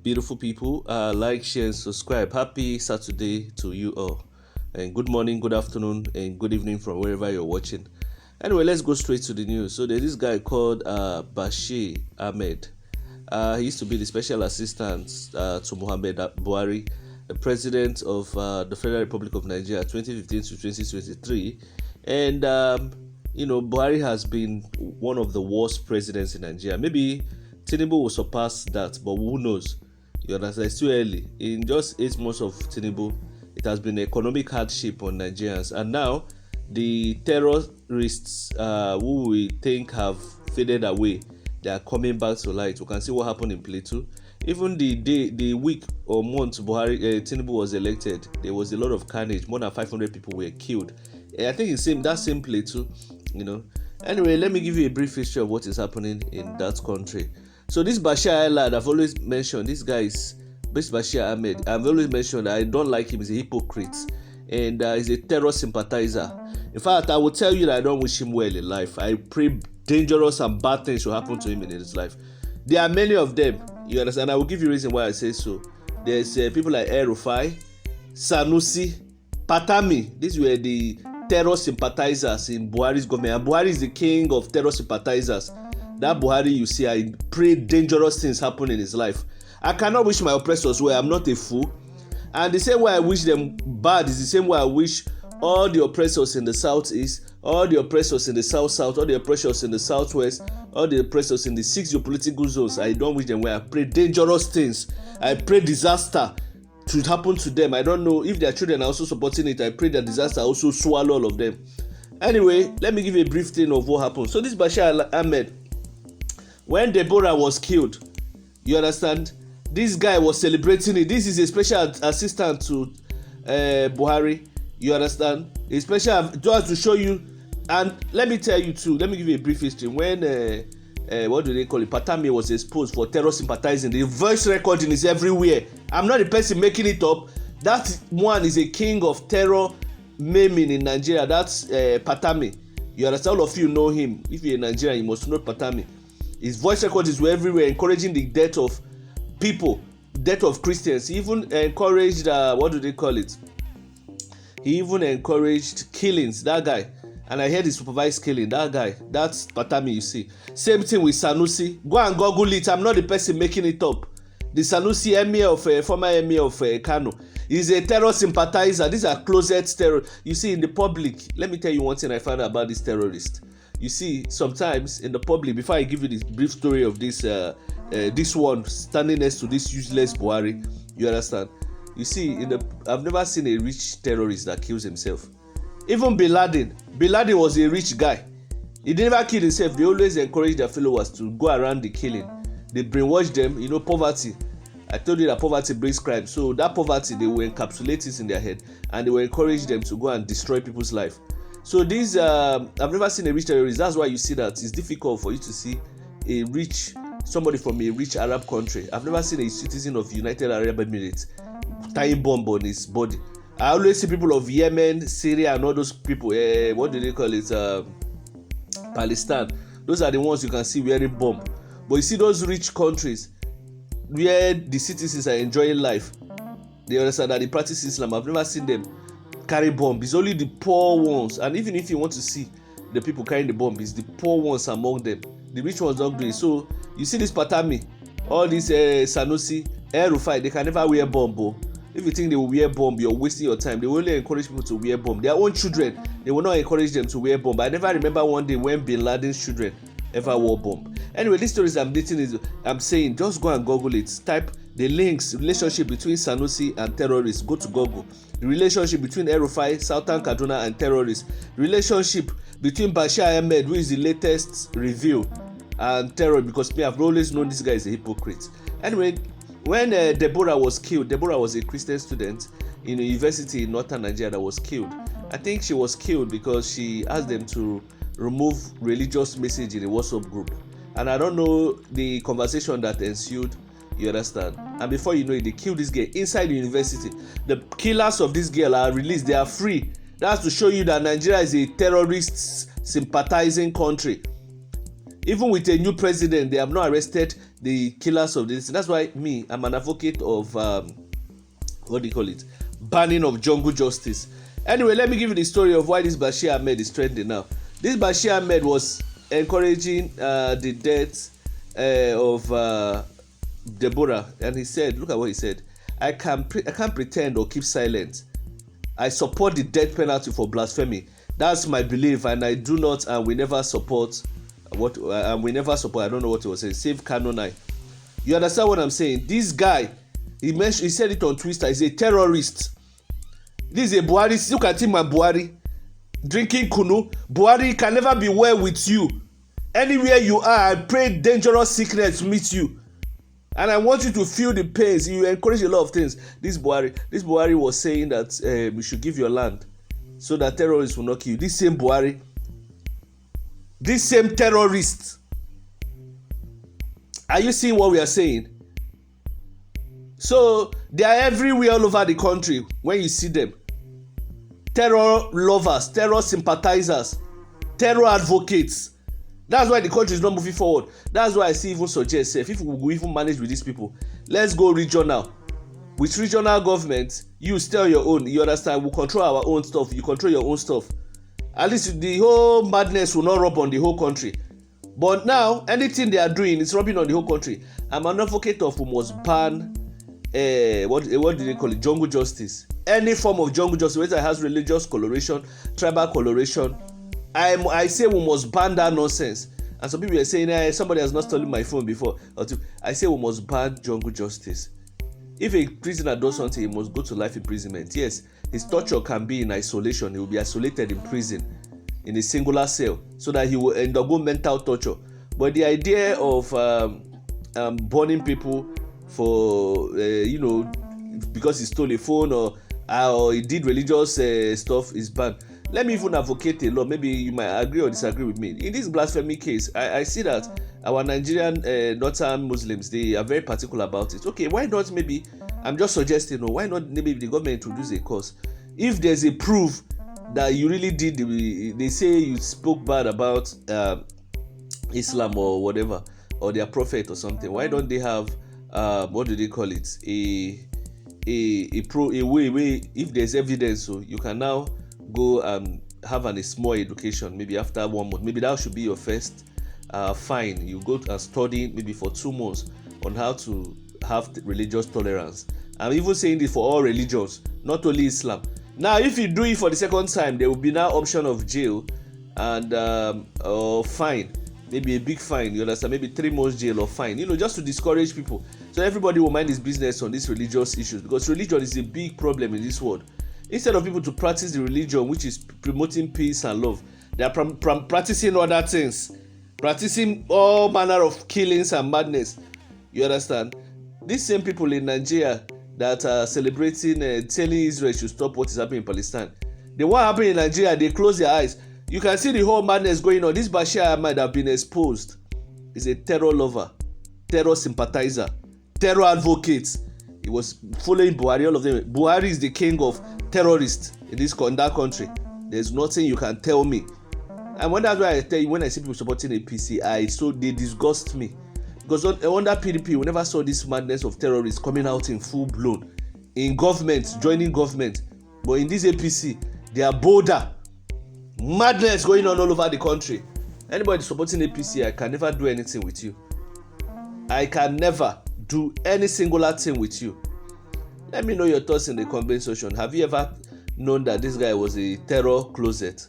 beautiful people. Like, share, and subscribe. Happy Saturday to you all. And good morning, good afternoon, and good evening from wherever you're watching. Anyway, let's go straight to the news. So there's this guy called Bashir Ahmed. He used to be the special assistant to Muhammad Buhari, the president of the Federal Republic of Nigeria, 2015 to 2023. And Buhari has been one of the worst presidents in Nigeria. Maybe Tinubu will surpass that, but who knows? You understand? It's too early. In just 8 months of Tinubu, it has been economic hardship on Nigerians, and now the terrorists who we think have faded away, they are coming back to light. We can see what happened in Plateau. Even the week or month Tinubu was elected, there was a lot of carnage. More than 500 people were killed. And I think it's that same Plateau, Anyway, let me give you a brief history of what is happening in that country. So this Bashir Ahmed, I've always mentioned, this guy is Bashir Ahmed. I've always mentioned I don't like him. He's a hypocrite, and he's a terror sympathizer. In fact, I will tell you that I don't wish him well in life. I pray dangerous and bad things should happen to him in his life. There are many of them, you understand? I will give you a reason why I say so. There's people like El-Rufai, Sanusi, Patami. These were the terror sympathizers in Buhari's government. And Buhari is the king of terror sympathizers. That Buhari, you see, I pray dangerous things happen in his life. I cannot wish my oppressors well. I'm not a fool. And the same way I wish them bad is the same way I wish all the oppressors in the southeast, all the oppressors in the south-south, all the oppressors in the southwest, all the oppressors in the 6 geopolitical zones. I don't wish them well. I pray dangerous things. I pray disaster to happen to them. I don't know if their children are also supporting it. I pray that disaster also swallow all of them. Anyway, let me give you a brief thing of what happened. So this Bashir Ahmed, when Deborah was killed, you understand, this guy was celebrating it. This is a special assistant to Buhari, you understand, a special, just to show you. And let me tell you too, let me give you a brief history. When what do they call it, Patami was exposed for terror sympathizing, the voice recording is everywhere. I'm not the person making it up. That one is a king of terror maiming in Nigeria. That's Patami, you understand. All of you know him. If you're in Nigeria, you must know Patami. His voice recordings were everywhere, encouraging the death of people, death of Christians. He even encouraged what do they call it? He even encouraged killings. That guy, and I heard he supervised killing. That guy, that's Patami. You see, same thing with Sanusi. Go and Google it. I'm not the person making it up. The Sanusi emir of former emir of Kano is a terror sympathizer. These are closet terror. You see, in the public. Let me tell you one thing I found out about this terrorist. You see, sometimes in the public, before I give you this brief story of this one standing next to this useless Buhari, you understand? You see, I've never seen a rich terrorist that kills himself. Even Bin Laden was a rich guy. He never killed himself. They always encourage their followers to go around the killing. They brainwash them, poverty. I told you that poverty brings crime. So that poverty, they will encapsulate it in their head, and they will encourage them to go and destroy people's life. So these, I've never seen a rich terrorist. That's why you see that it's difficult for you to see somebody from a rich Arab country. I've never seen a citizen of United Arab Emirates tying bomb on his body. I always see people of Yemen, Syria, and all those people. What do they call it? Palestine. Those are the ones you can see wearing bomb. But you see those rich countries where the citizens are enjoying life. They understand that they practice Islam. I've never seen them carry bomb. It's only the poor ones. And even if you want to see the people carrying the bomb, it's the poor ones among them. The rich ones don't do it. So you see this Patami, all these Sanusi, El-Rufai, they can never wear bomb. If you think they will wear bomb, you're wasting your time. They will only encourage people to wear bomb. Their own children, they will not encourage them to wear bomb. I never remember one day when Bin Laden's children ever wore bomb. Anyway, these stories I'm saying, just go and Google it. Type the links, relationship between Sanusi and terrorists. Go to Google. The relationship between El-Rufai, Southern Kaduna, and terrorists. Relationship between Bashir Ahmed, who is the latest review, and terror, because me, I've always known this guy is a hypocrite. Anyway, when Deborah was killed, Deborah was a Christian student in a university in northern Nigeria that was killed. I think she was killed because she asked them to remove religious message in a WhatsApp group. And I don't know the conversation that ensued, you understand? And before you know it, they killed this girl inside the university. The killers of this girl are released. They are free. That's to show you that Nigeria is a terrorist sympathizing country. Even with a new president, they have not arrested the killers of this. That's why I'm an advocate of banning of jungle justice. Anyway, let me give you the story of why this Bashir Ahmed is trending now. This Bashir Ahmed was encouraging the death of Deborah, and he said, look at what he said. I can't pretend or keep silent. I support the death penalty for blasphemy. That's my belief, and I do not and we never support I don't know what he was saying. Save Kanonai. You understand what I'm saying? This guy, he said it on Twitter. He's a terrorist. This is a Buhari. Look at him and Buhari drinking kunu. Buhari can never be well with you. Anywhere you are, I pray dangerous sickness meet you. And I want you to feel the pains. You encourage a lot of things. This Buhari was saying that we should give your land so that terrorists will not kill you. This same Buhari, this same terrorist. Are you seeing what we are saying? So they are everywhere all over the country when you see them. Terror lovers, terror sympathizers, terror advocates. That's why the country is not moving forward. That's why I see even suggest if we will even manage with these people, let's go regional. With regional government, you still your own. You understand? We control our own stuff. You control your own stuff. At least the whole madness will not rub on the whole country. But now, anything they are doing is rubbing on the whole country. I'm an advocate of who must ban what do they call it? Jungle justice. Any form of jungle justice, whether it has religious coloration, tribal coloration. I say we must ban that nonsense. And some people are saying, somebody has not stolen my phone before. I say we must ban jungle justice. If a prisoner does something, he must go to life imprisonment. Yes, his torture can be in isolation. He will be isolated in prison, in a singular cell, so that he will undergo mental torture. But the idea of burning people for, because he stole a phone or he did religious stuff is banned. Let me even advocate a law. Maybe you might agree or disagree with me. In this blasphemy case, I see that our Nigerian northern Muslims, they are very particular about it. Okay, why not maybe, I'm just suggesting, why not maybe the government introduce a course? If there's a proof that you really did, they say you spoke bad about Islam or whatever, or their prophet or something, why don't they have, what do they call it? A way, if there's evidence, so you can now go and have a small education, maybe after 1 month. Maybe that should be your first fine. You go and study maybe for 2 months on how to have religious tolerance. I'm even saying this for all religions, not only Islam. Now, if you do it for the second time, there will be now option of jail and or fine, maybe a big fine. You understand? Maybe 3 months jail or fine. Just to discourage people, so everybody will mind his business on these religious issues, because religion is a big problem in this world. Instead of people to practice the religion which is promoting peace and love, they are practicing other things, practicing all manner of killings and madness. You understand? These same people in Nigeria that are celebrating, telling Israel should stop what is happening in Palestine. The what happened in Nigeria, they close their eyes. You can see the whole madness going on. This Bashir Ahmed have been exposed. He's a terror lover, terror sympathizer, terror advocate. He was following Buhari, all of them. Buhari is the king of terrorists in that country. There's nothing you can tell me. And that's why I tell you, when I see people supporting APC, they disgust me. Because under PDP, we never saw this madness of terrorists coming out in full blown. In government, joining government. But in this APC, they are bolder. Madness going on all over the country. Anybody supporting APC, I can never do anything with you. I can never do any singular thing with you. Let me know your thoughts in the comment section. Have you ever known that this guy was a terror closet?